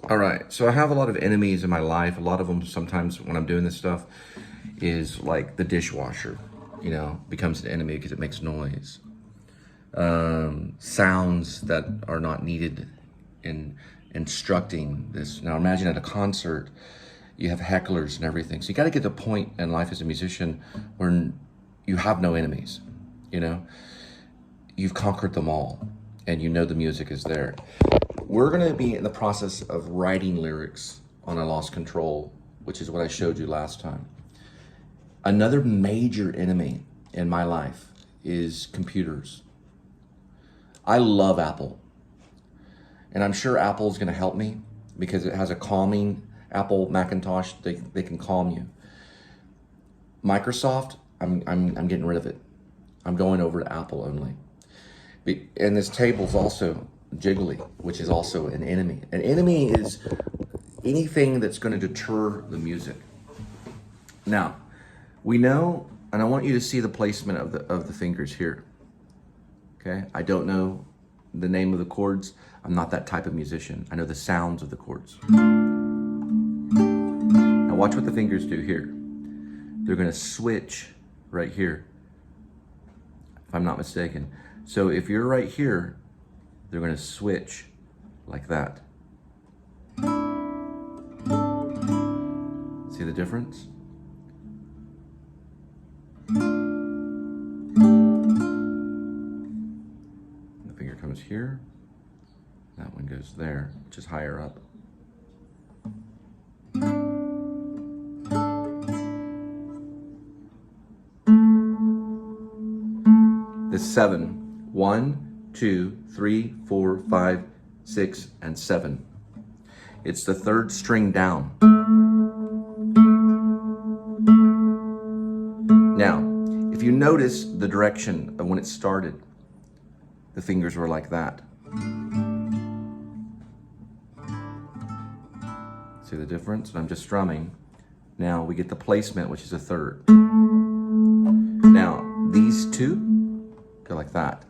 All right, so I have a lot of enemies in my life. A lot of them sometimes when I'm doing this stuff is like the dishwasher, you know, becomes an enemy because it makes noise. Sounds that are not needed in instructing this. Now imagine at a concert, you have hecklers and everything. So you got to get to the point in life as a musician where you have no enemies, you know? You've conquered them all and you know the music is there. We're gonna be in the process of writing lyrics on I Lost Control, which is what I showed you last time. Another major enemy in my life is computers. I love Apple. And I'm sure Apple's gonna help me because it has a calming, Apple Macintosh, they can calm you. Microsoft, I'm getting rid of it. I'm going over to Apple only. And this table's also jiggly, which is also an enemy. An enemy is anything that's going to deter the music. Now, we know, and I want you to see the placement of the fingers here. Okay, I don't know the name of the chords. I'm not that type of musician. I know the sounds of the chords. Now watch what the fingers do here. They're going to switch right here, if I'm not mistaken. So if you're right here, they're going to switch like that. See the difference? The finger comes here. That one goes there, which is higher up. This 7. 1, 2, 3, 4, 5, 6, and 7. It's the third string down. Now, if you notice the direction of when it started, the fingers were like that. See the difference? I'm just strumming. Now we get the placement, which is a third. Now, these two go like that.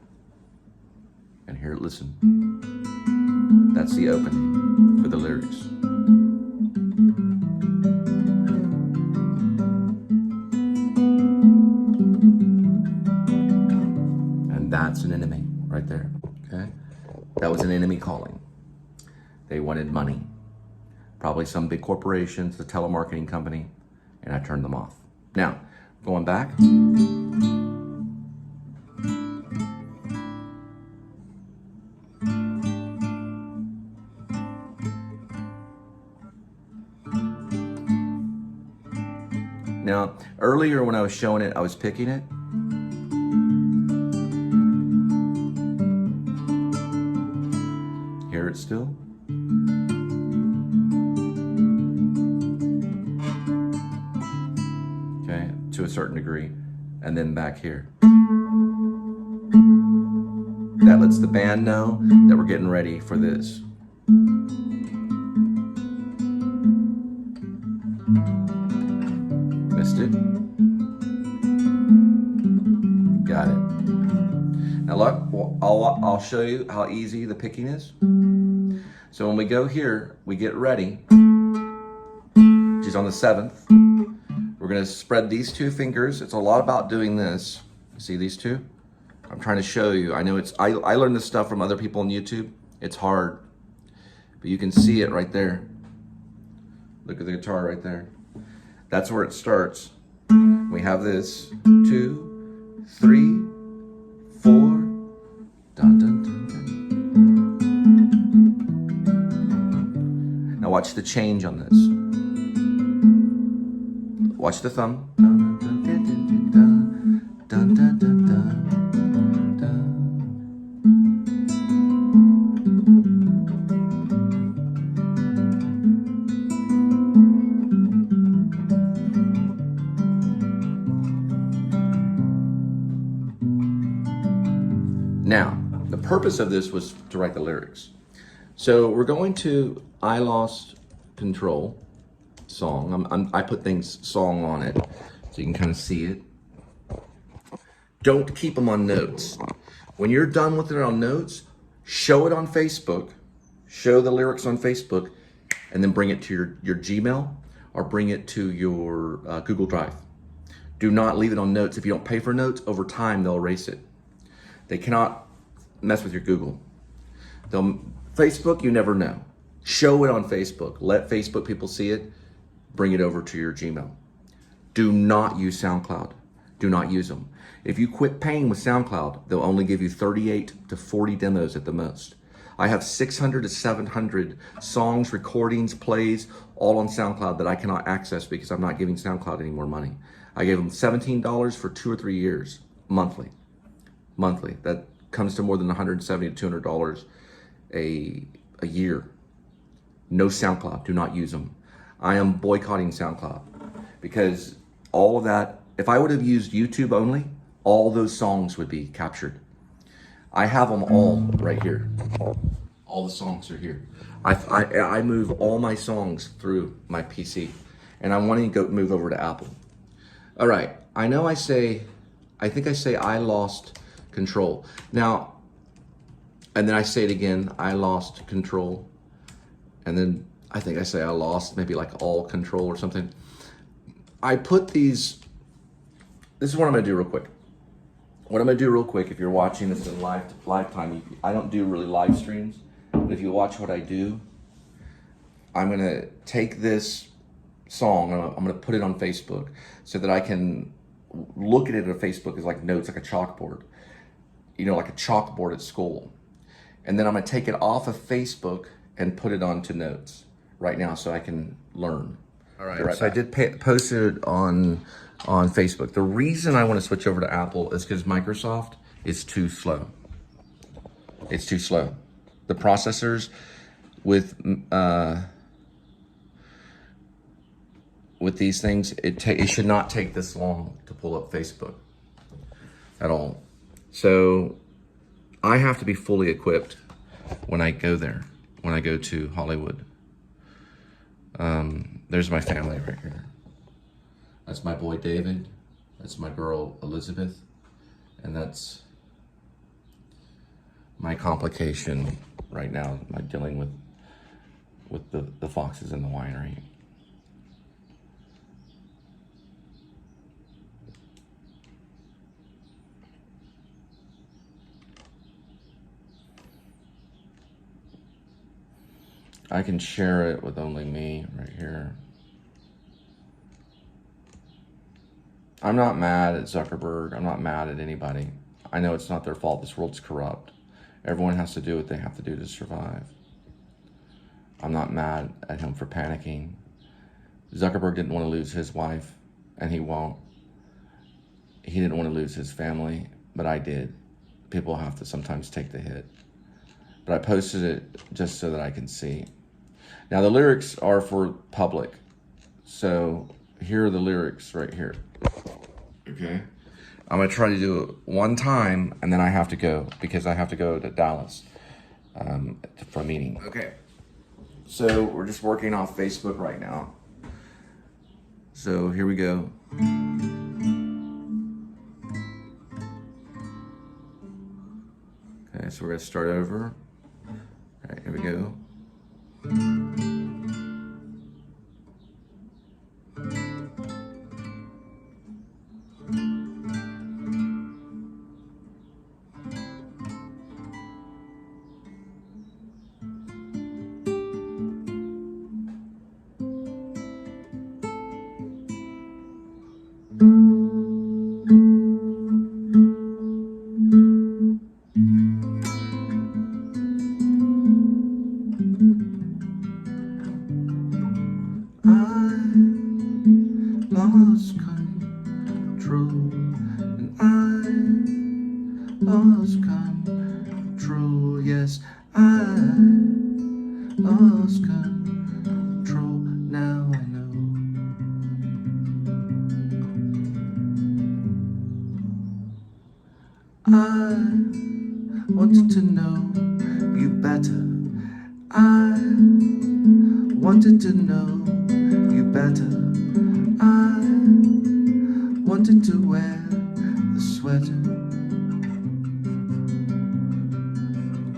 And here, listen. That's the opening for the lyrics. And that's an enemy right there, okay? That was an enemy calling. They wanted money. Probably some big corporations, the telemarketing company, and I turned them off. Now, going back. Now, earlier when I was showing it, I was picking it. Hear it still? Okay, to a certain degree. And then back here. That lets the band know that we're getting ready for this. Missed it. Got it. Now look, I'll show you how easy the picking is. So when we go here, we get ready, which is on the 7th. We're gonna spread these two fingers. It's a lot about doing this. See these two? I'm trying to show you. I know I learned this stuff from other people on YouTube. It's hard, but you can see it right there. Look at the guitar right there. That's where it starts. We have this 2, 3, 4. Dun, dun, dun, dun. Now watch the change on this. Watch the thumb. Dun, dun, dun, dun, dun, dun, dun, dun, dun. Now, the purpose of this was to write the lyrics. So we're going to I Lost Control song. I put things song on it so you can kind of see it. Don't keep them on notes. When you're done with it on notes, show it on Facebook, show the lyrics on Facebook, and then bring it to your Gmail or bring it to your Google Drive. Do not leave it on Notes. If you don't pay for Notes, over time they'll erase it. They cannot mess with your Google. Facebook, you never know. Show it on Facebook. Let Facebook people see it. Bring it over to your Gmail. Do not use SoundCloud. Do not use them. If you quit paying with SoundCloud, they'll only give you 38 to 40 demos at the most. I have 600 to 700 songs, recordings, plays, all on SoundCloud that I cannot access because I'm not giving SoundCloud any more money. I gave them $17 for 2 or 3 years, monthly. Monthly. That comes to more than $170 to $200 a year. No SoundCloud. Do not use them. I am boycotting SoundCloud because all of that, if I would have used YouTube only, all those songs would be captured. I have them all right here. All the songs are here. I move all my songs through my PC, and I'm wanting to move over to Apple. All right, I know I think I say I lost control. Now, and then I say it again, I lost control. And then I think I say I lost maybe like all control or something. I put these, this is what I'm gonna do real quick. What I'm gonna do real quick, if you're watching this in lifetime, I don't do really live streams, but if you watch what I do, I'm gonna take this song, I'm gonna put it on Facebook so that I can look at it on Facebook as like notes, like a chalkboard, you know, like a chalkboard at school. And then I'm gonna take it off of Facebook and put it onto Notes right now so I can learn. All right, so I did post it on Facebook. The reason I want to switch over to Apple is because Microsoft is too slow. It's too slow. The processors with these things, it should not take this long to pull up Facebook at all. So I have to be fully equipped when I go there, when I go to Hollywood. There's my family right here. That's my boy David, that's my girl Elizabeth, and that's my complication right now, my dealing with the foxes in the winery. I can share it with only me right here. I'm not mad at Zuckerberg. I'm not mad at anybody. I know it's not their fault. This world's corrupt. Everyone has to do what they have to do to survive. I'm not mad at him for panicking. Zuckerberg didn't want to lose his wife, and he won't. He didn't want to lose his family, but I did. People have to sometimes take the hit. But I posted it just so that I can see. Now the lyrics are for public. So here are the lyrics right here. Okay. I'm gonna try to do it one time and then I have to go because I have to go to Dallas for a meeting. Okay. So we're just working off Facebook right now. So here we go. Okay, so we're gonna start over. All right, here we go. Lost control, and I lost control. Yes, I lost control. Now I know. I wanted to know you better. I wanted to know you better. I wanted to wear the sweater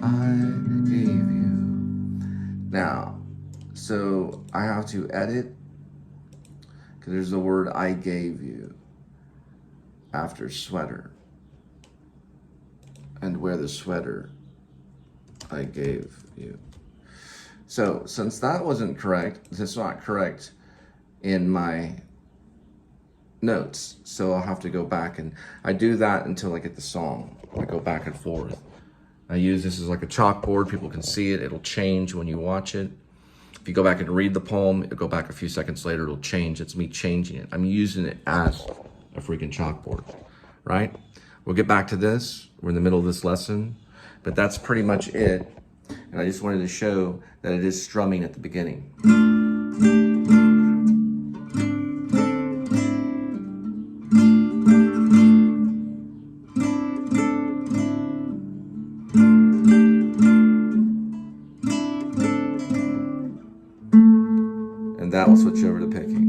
I gave you. Now, So I have to edit, because there's the word I gave you after sweater, and wear the sweater I gave you. So since that wasn't correct, it's not correct in my notes, so I'll have to go back, and I do that until I get the song. I go back and forth. I use this as like a chalkboard. People can see it. It'll change when you watch it. If you go back and read the poem, it'll go back a few seconds later, it'll change. It's me changing it. I'm using it as a freaking chalkboard, right? We'll get back to this. We're in the middle of this lesson, but that's pretty much it. And I just wanted to show that it is strumming at the beginning. And that will switch over to picking.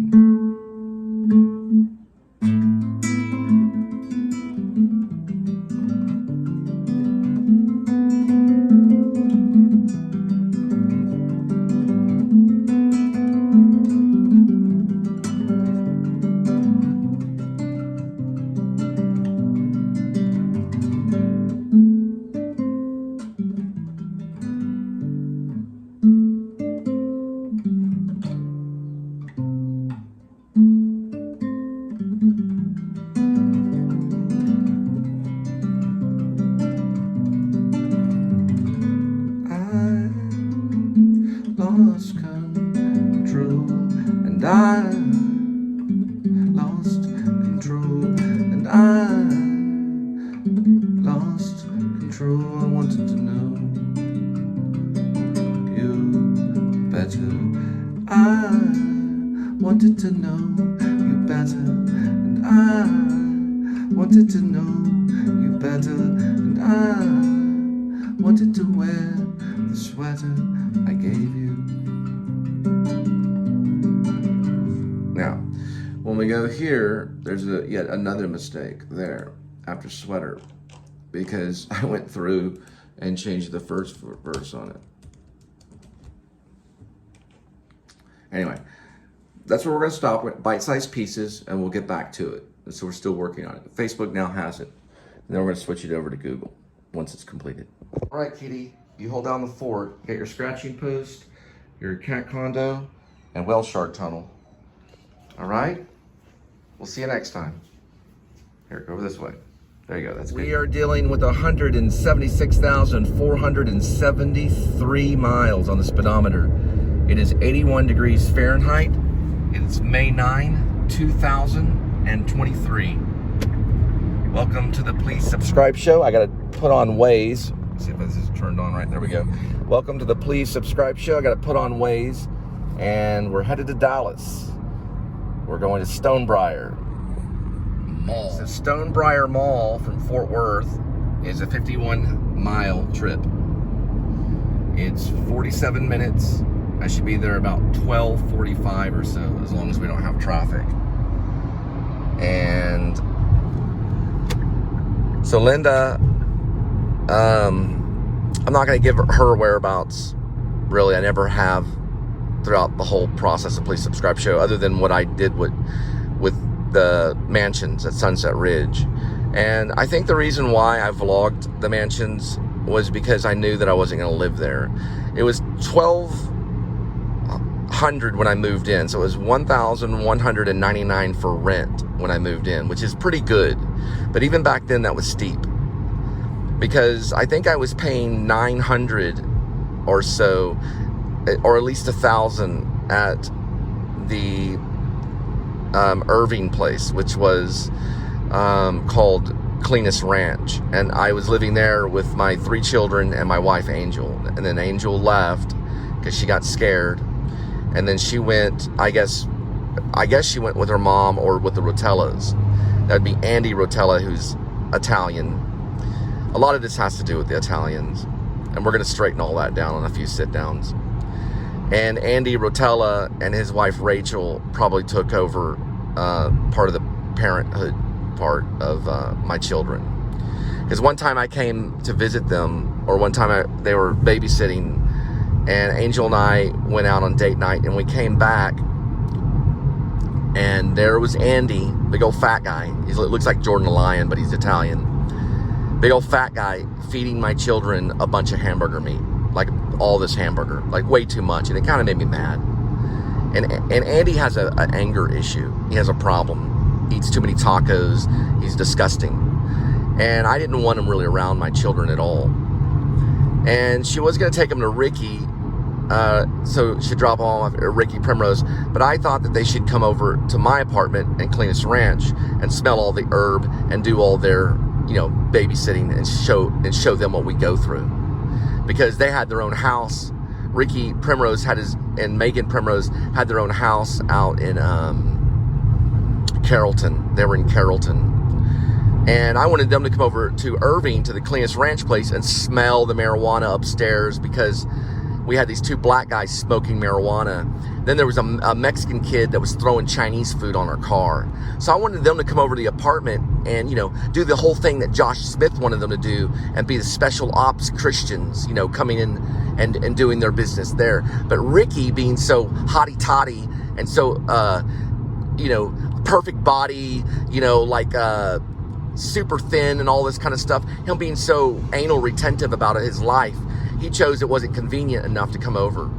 Lost control, and I lost control, and I lost control. I wanted to know you better. I wanted to know you better, and I wanted to know you better, and I wanted to wear the sweater I gave you. Now, when we go here, there's yet another mistake there after sweater, because I went through and changed the first verse on it. Anyway, that's where we're gonna stop with bite-sized pieces, and we'll get back to it. So we're still working on it. Facebook now has it. And then we're gonna switch it over to Google once it's completed. All right, kitty, you hold down the fort, get your scratching post, your cat condo, and whale shark tunnel. All right? We'll see you next time. Here, go over this way. There you go, that's good. We are dealing with 176,473 miles on the speedometer. It is 81 degrees Fahrenheit. It's May 9, 2023. Welcome to the Please Subscribe show. I gotta put on Waze. Let's see if this is turned on right. There we go. Welcome to the Please Subscribe show. I gotta put on Waze, and we're headed to Dallas. We're going to Stonebriar Mall. So Stonebriar Mall from Fort Worth is a 51-mile trip. It's 47 minutes. I should be there about 12:45 or so, as long as we don't have traffic. And so Linda, I'm not going to give her whereabouts, really. I never have throughout the whole process of Please Subscribe show, other than what I did with the mansions at Sunset Ridge. And I think the reason why I vlogged the mansions was because I knew that I wasn't going to live there. It was $1,200 when I moved in, so it was $1,199 for rent when I moved in, which is pretty good. But even back then, that was steep, because I think I was paying $900 or so, or at least $1,000 at the Irving place, which was called Cleanest Ranch. And I was living there with my 3 children and my wife Angel. And then Angel left because she got scared. And then she went, I guess she went with her mom or with the Rotellas. That'd be Andy Rotella, who's Italian. A lot of this has to do with the Italians, and we're gonna straighten all that down on a few sit downs. And Andy Rotella and his wife Rachel probably took over part of the parenthood part of my children. Because one time I came to visit them, or one time they were babysitting And Angel and I went out on date night, and we came back, and there was Andy, big old fat guy. He looks like Jordan the Lion, but he's Italian. Big old fat guy feeding my children a bunch of hamburger meat, like all this hamburger, like way too much, and it kind of made me mad. And Andy has an anger issue. He has a problem. He eats too many tacos. He's disgusting. And I didn't want him really around my children at all. And she was going to take him to Ricky, so she'd drop him off at Ricky Primrose. But I thought that they should come over to my apartment and clean this ranch and smell all the herb and do all their, babysitting and show them what we go through, because they had their own house. Ricky Primrose and Megan Primrose had their own house out in Carrollton. They were in Carrollton. And I wanted them to come over to Irving, to the cleanest ranch place, and smell the marijuana upstairs, because we had these two black guys smoking marijuana. Then there was a Mexican kid that was throwing Chinese food on our car. So I wanted them to come over to the apartment and, do the whole thing that Josh Smith wanted them to do, and be the special ops Christians, coming in and doing their business there. But Ricky, being so hotty-totty and so, perfect body, super thin and all this kind of stuff, him being so anal retentive about his life, he chose it wasn't convenient enough to come over.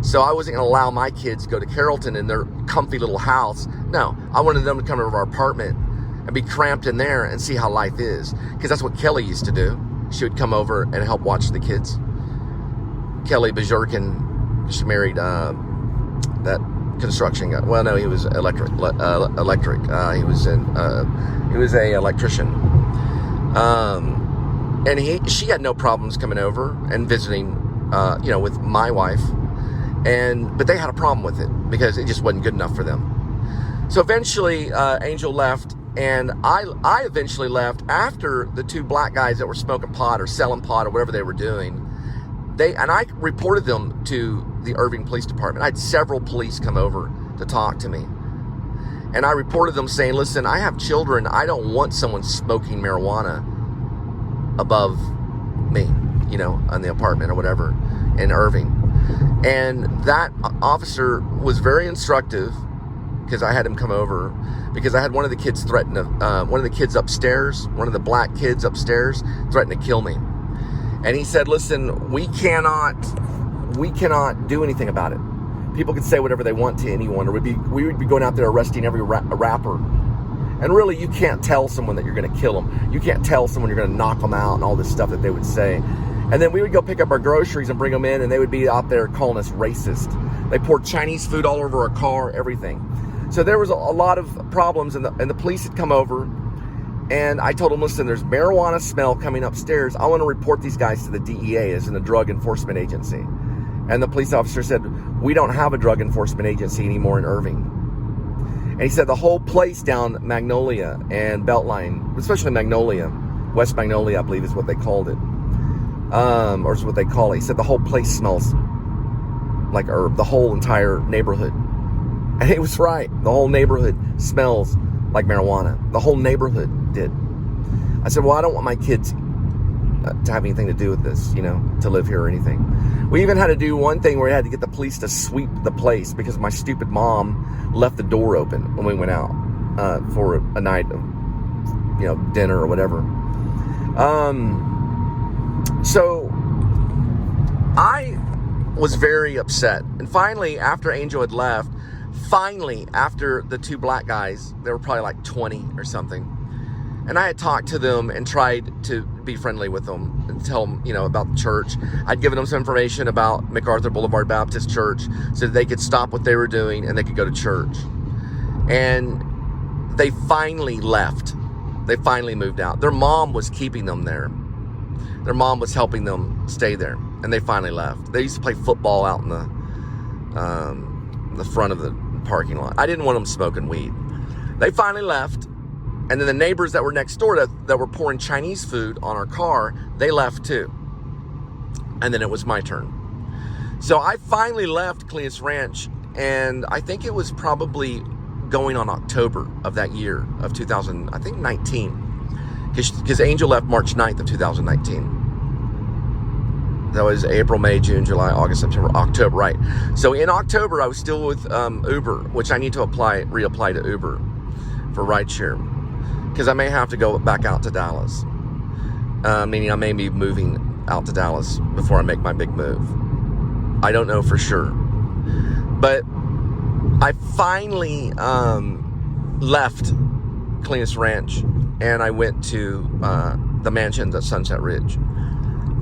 So I wasn't going to allow my kids to go to Carrollton in their comfy little house. No, I wanted them to come over to our apartment and be cramped in there and see how life is. Because that's what Kelly used to do. She would come over and help watch the kids. Kelly Bajorkin, she married that construction guy. Well, no, he was electric. He was a electrician. And she had no problems coming over and visiting, with my wife. But they had a problem with it because it just wasn't good enough for them. So eventually, Angel left, and I eventually left after the two black guys that were smoking pot or selling pot or whatever they were doing. I reported them to the Irving Police Department. I had several police come over to talk to me. And I reported them saying, listen, I have children. I don't want someone smoking marijuana above me, on the apartment or whatever in Irving. And that officer was very instructive, because I had him come over, because I had one of the kids threaten one of the kids upstairs, one of the black kids upstairs, threatened to kill me. And he said, listen, we cannot do anything about it. People can say whatever they want to anyone, or we would be going out there arresting every rapper. And really, you can't tell someone that you're going to kill them. You can't tell someone you're going to knock them out and all this stuff that they would say. And then we would go pick up our groceries and bring them in, and they would be out there calling us racist. They poured Chinese food all over our car, everything. So there was a lot of problems, and the police had come over, and I told them, listen, there's marijuana smell coming upstairs. I want to report these guys to the DEA, as in the Drug Enforcement Agency. And the police officer said, we don't have a drug enforcement agency anymore in Irving. And he said the whole place down Magnolia and Beltline, especially Magnolia, West Magnolia, I believe is what they called it. Or is what they call it. He said the whole place smells like herb, the whole entire neighborhood. And he was right. The whole neighborhood smells like marijuana. The whole neighborhood did. I said, well, I don't want my kids to have anything to do with this, to live here or anything. We even had to do one thing where we had to get the police to sweep the place, because my stupid mom left the door open when we went out for a night of, dinner or whatever. So I was very upset. And finally, after Angel had left, after the two black guys, they were probably like 20 or something, and I had talked to them and tried to be friendly with them and tell them, about the church. I'd given them some information about MacArthur Boulevard Baptist Church so that they could stop what they were doing and they could go to church. And they finally left. They finally moved out. Their mom was keeping them there. Their mom was helping them stay there, and they finally left. They used to play football out in the front of the parking lot. I didn't want them smoking weed. They finally left, and then the neighbors that were next door that were pouring Chinese food on our car, they left too. And then it was my turn. So I finally left Cleanest Ranch, and I think it was probably going on October of that year of 2019. Because Angel left March 9th of 2019. That was April, May, June, July, August, September, October, right. So in October, I was still with Uber, which I need to reapply to Uber for rideshare, because I may have to go back out to Dallas. Meaning I may be moving out to Dallas before I make my big move. I don't know for sure. But I finally left Cleanest Ranch, and I went to the mansions at Sunset Ridge.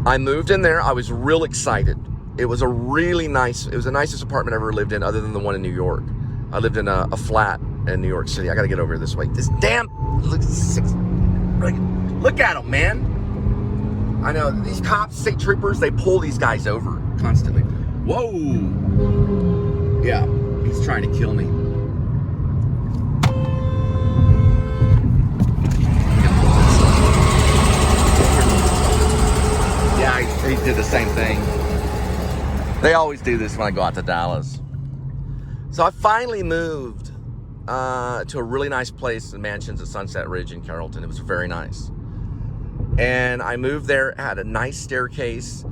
I moved in there. I was real excited. It was the nicest apartment I ever lived in, other than the one in New York. I lived in a flat in New York City. I got to get over here this way. This damn, look at them, man. I know, these cops, state troopers, they pull these guys over constantly. Whoa. Yeah, he's trying to kill me. Yeah, he did the same thing. They always do this when I go out to Dallas. So I finally moved to a really nice place, the mansions at Sunset Ridge in Carrollton. It was very nice. And I moved there, had a nice staircase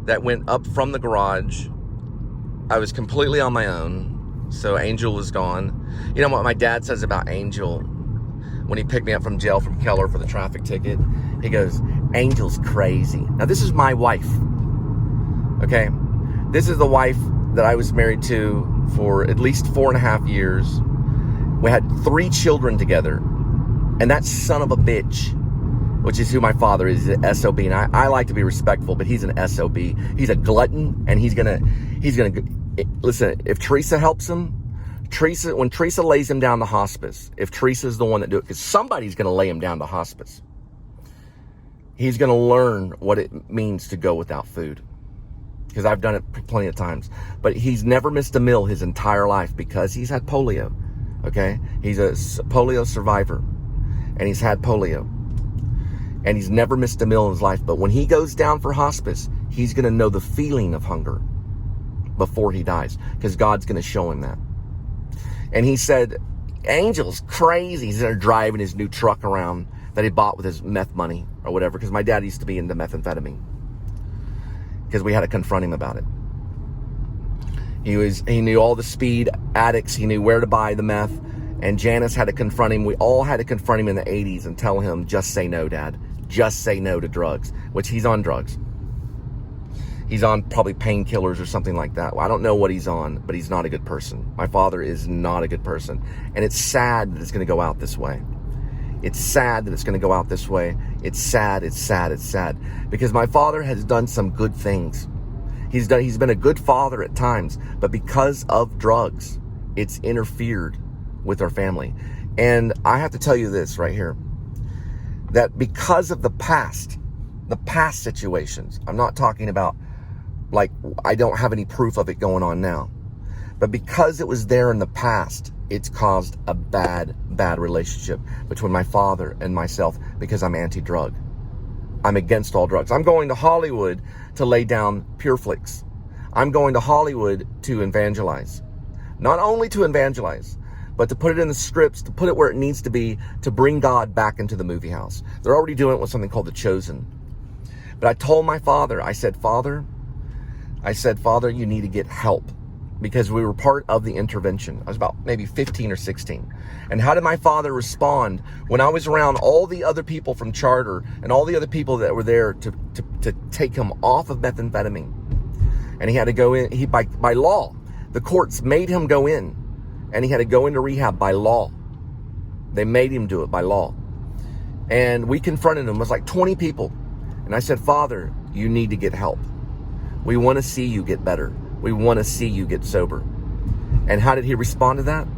that went up from the garage. I was completely on my own, so Angel was gone. You know what my dad says about Angel when he picked me up from jail from Keller for the traffic ticket? He goes, Angel's crazy. Now, this is my wife, okay? This is the wife that I was married to for at least 4.5 years. We had 3 children together, and that son of a bitch, which is who my father is, an SOB, and I like to be respectful, but he's an SOB. He's a glutton, and he's gonna, listen, if Teresa helps him, when Teresa lays him down to hospice, if Teresa's the one that do it, because somebody's gonna lay him down to hospice, he's gonna learn what it means to go without food. Because I've done it plenty of times. But he's never missed a meal his entire life because he's had polio, okay? He's a polio survivor, and he's had polio. And he's never missed a meal in his life. But when he goes down for hospice, he's going to know the feeling of hunger before he dies, because God's going to show him that. And he said, Angel's crazy. He's there driving his new truck around that he bought with his meth money or whatever, because my dad used to be into methamphetamine, because we had to confront him about it. He knew all the speed addicts. He knew where to buy the meth. And Janice had to confront him. We all had to confront him in the 80s and tell him, just say no, Dad. Just say no to drugs, which he's on drugs. He's on probably painkillers or something like that. Well, I don't know what he's on, but he's not a good person. My father is not a good person. And it's sad that it's going to go out this way. It's sad that it's going to go out this way. It's sad, it's sad, it's sad. Because my father has done some good things. He's been a good father at times, but because of drugs, it's interfered with our family. And I have to tell you this right here, that because of the past situations, I'm not talking about, like, I don't have any proof of it going on now, but because it was there in the past, it's caused a bad relationship between my father and myself, because I'm anti-drug. I'm against all drugs. I'm going to Hollywood to lay down PureFlix. I'm going to Hollywood to evangelize. Not only to evangelize, but to put it in the scripts, to put it where it needs to be, to bring God back into the movie house. They're already doing it with something called The Chosen. But I told my father, I said, Father, you need to get help, because we were part of the intervention. I was about maybe 15 or 16. And how did my father respond when I was around all the other people from Charter and all the other people that were there to take him off of methamphetamine? And he had to go in, by law, the courts made him go in, and he had to go into rehab by law. They made him do it by law. And we confronted him. It was like 20 people. And I said, Father, you need to get help. We want to see you get better. We want to see you get sober. And how did he respond to that?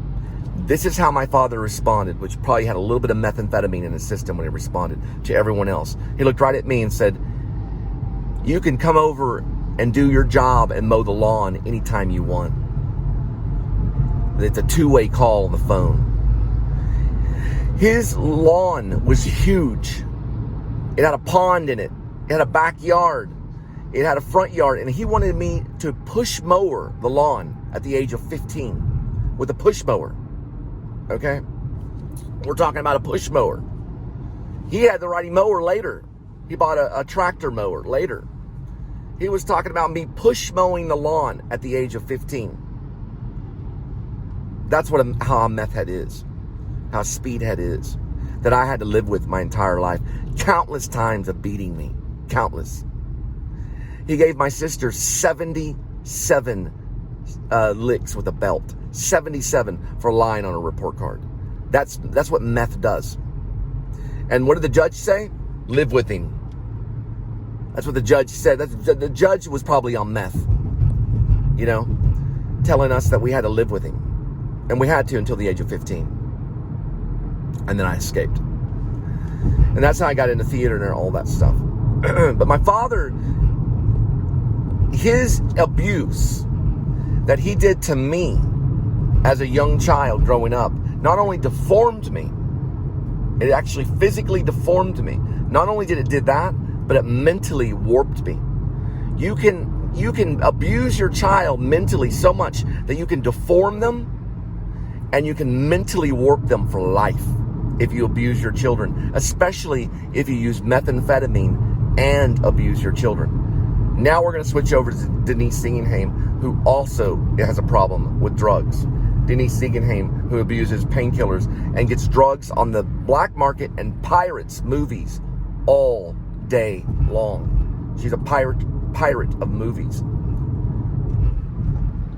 This is how my father responded, which probably had a little bit of methamphetamine in his system when he responded to everyone else. He looked right at me and said, you can come over and do your job and mow the lawn anytime you want. It's a two-way call on the phone. His lawn was huge. It had a pond in it. It had a backyard. It had a front yard. And he wanted me to push mower the lawn at the age of 15 with a push mower. Okay? We're talking about a push mower. He had the riding mower later. He bought a tractor mower later. He was talking about me push mowing the lawn at the age of 15. That's how a meth head is, how a speedhead is, that I had to live with my entire life. Countless times of beating me, countless. He gave my sister 77 licks with a belt, 77 for lying on a report card. That's what meth does. And what did the judge say? Live with him. That's what the judge said. The judge was probably on meth, you know, telling us that we had to live with him. And we had to until the age of 15. And then I escaped. And that's how I got into theater and all that stuff. But my father, his abuse that he did to me as a young child growing up, not only deformed me, it actually physically deformed me. Not only did that, but it mentally warped me. You can abuse your child mentally so much that you can deform them and you can mentally warp them for life if you abuse your children, especially if you use methamphetamine and abuse your children. Now we're going to switch over to Denise Ziegenhaim, who also has a problem with drugs. Denise Ziegenhaim, who abuses painkillers and gets drugs on the black market and pirates movies all day long. She's a pirate of movies.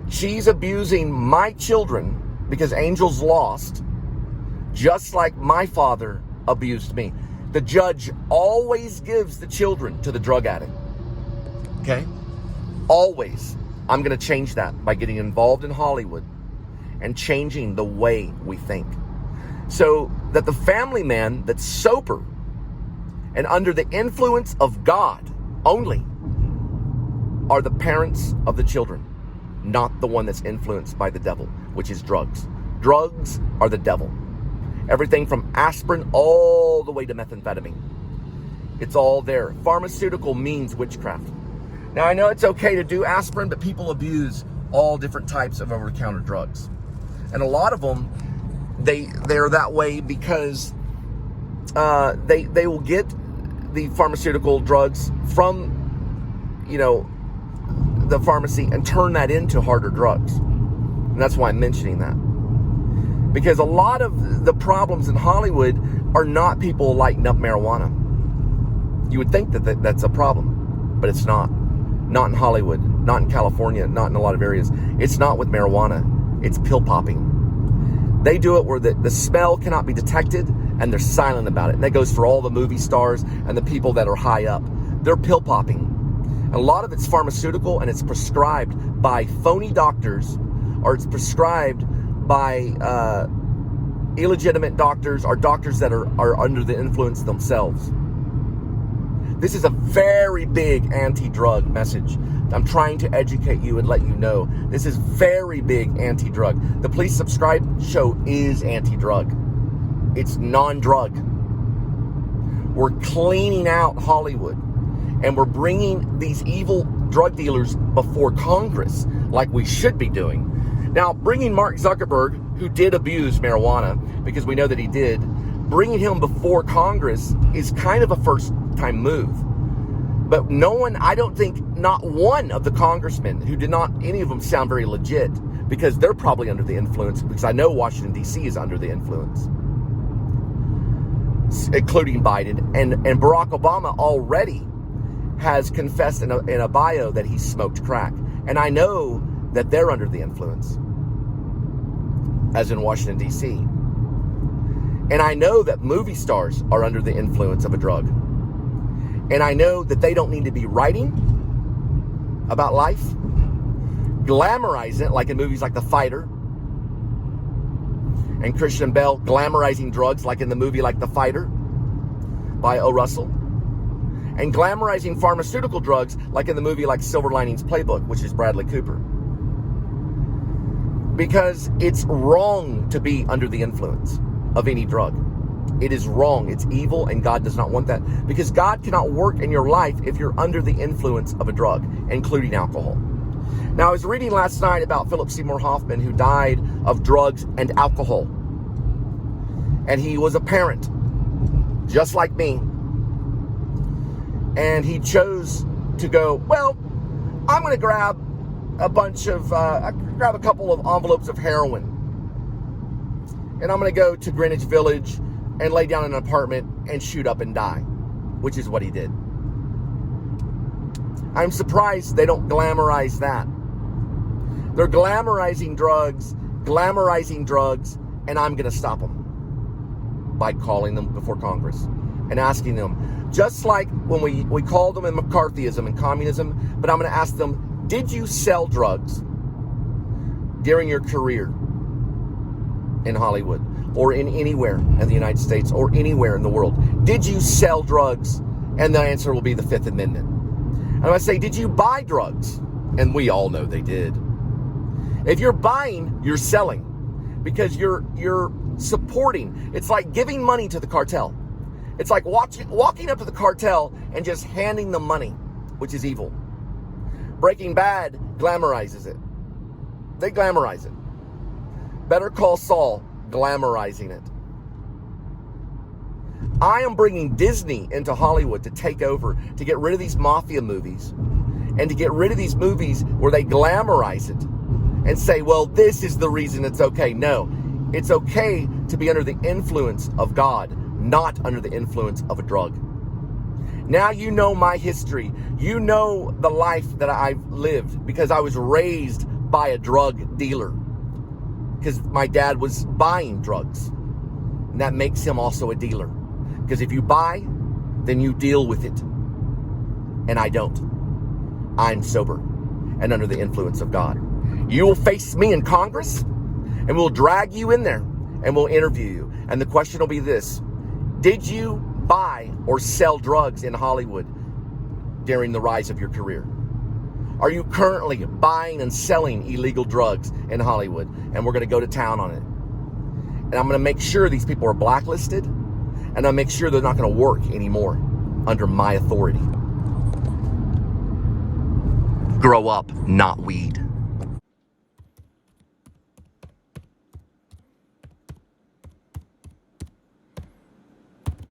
She's abusing my children because Angel's lost, just like my father abused me. The judge always gives the children to the drug addict. Okay? Always. I'm going to change that by getting involved in Hollywood and changing the way we think. So that the family man that's sober and under the influence of God only are the parents of the children, not the one that's influenced by the devil, which is drugs. Drugs are the devil. Everything from aspirin all the way to methamphetamine. It's all there. Pharmaceutical means witchcraft. Now, I know it's okay to do aspirin, but people abuse all different types of over-the-counter drugs. And a lot of them, they're that way because they will get the pharmaceutical drugs from, you know, the pharmacy and turn that into harder drugs. And that's why I'm mentioning that. Because a lot of the problems in Hollywood are not people lighting up marijuana. You would think that that's a problem, but it's not. Not in Hollywood, not in California, not in a lot of areas. It's not with marijuana. It's pill popping. They do it where the smell cannot be detected and they're silent about it. And that goes for all the movie stars and the people that are high up. They're pill popping. And a lot of it's pharmaceutical and it's prescribed by phony doctors, or it's prescribed by illegitimate doctors or doctors that are under the influence themselves. This is a very big anti-drug message. I'm trying to educate you and let you know. This is very big anti-drug. The Please Subscribe show is anti-drug. It's non-drug. We're cleaning out Hollywood. And we're bringing these evil drug dealers before Congress like we should be doing. Now, bringing Mark Zuckerberg, who did abuse marijuana, because we know that he did, bringing him before Congress is kind of a first-time move. But no one, I don't think, not one of the congressmen who did not, any of them sound very legit, because they're probably under the influence, because I know Washington, D.C. is under the influence, including Biden. And Barack Obama already has confessed in a bio that he smoked crack. And I know that they're under the influence, as in Washington, D.C. And I know that movie stars are under the influence of a drug. And I know that they don't need to be writing about life, glamorizing it like in movies like The Fighter, and Christian Bale glamorizing drugs like in the movie like The Fighter by O. Russell, and glamorizing pharmaceutical drugs like in the movie like Silver Linings Playbook, which is Bradley Cooper. Because it's wrong to be under the influence of any drug. It is wrong. It's evil, and God does not want that. Because God cannot work in your life if you're under the influence of a drug, including alcohol. Now, I was reading last night about Philip Seymour Hoffman, who died of drugs and alcohol. And he was a parent, just like me. And he chose to go, well, I'm going to grab a couple of envelopes of heroin, and I'm going to go to Greenwich Village and lay down in an apartment and shoot up and die, which is what he did. I'm surprised they don't glamorize that. They're glamorizing drugs, and I'm going to stop them by calling them before Congress and asking them, just like when we called them in McCarthyism and communism, but I'm going to ask them, did you sell drugs during your career in Hollywood or in anywhere in the United States or anywhere in the world? Did you sell drugs? And the answer will be the Fifth Amendment. And I say, did you buy drugs? And we all know they did. If you're buying, you're selling, because you're supporting. It's like giving money to the cartel. It's like walking up to the cartel and just handing them money, which is evil. Breaking Bad glamorizes it. They glamorize it. Better Call Saul, glamorizing it. I am bringing Disney into Hollywood to take over, to get rid of these mafia movies, and to get rid of these movies where they glamorize it and say, well, this is the reason it's okay. No, it's okay to be under the influence of God, not under the influence of a drug. Now you know my history. You know the life that I've lived because I was raised by a drug dealer, because my dad was buying drugs, and that makes him also a dealer. Because if you buy, then you deal with it. And I don't. I'm sober and under the influence of God. You will face me in Congress, and we'll drag you in there, and we'll interview you. And the question will be this: did you buy or sell drugs in Hollywood during the rise of your career? Are you currently buying and selling illegal drugs in Hollywood? And we're going to go to town on it. And I'm going to make sure these people are blacklisted, and I'll make sure they're not going to work anymore under my authority. Grow up, not weed.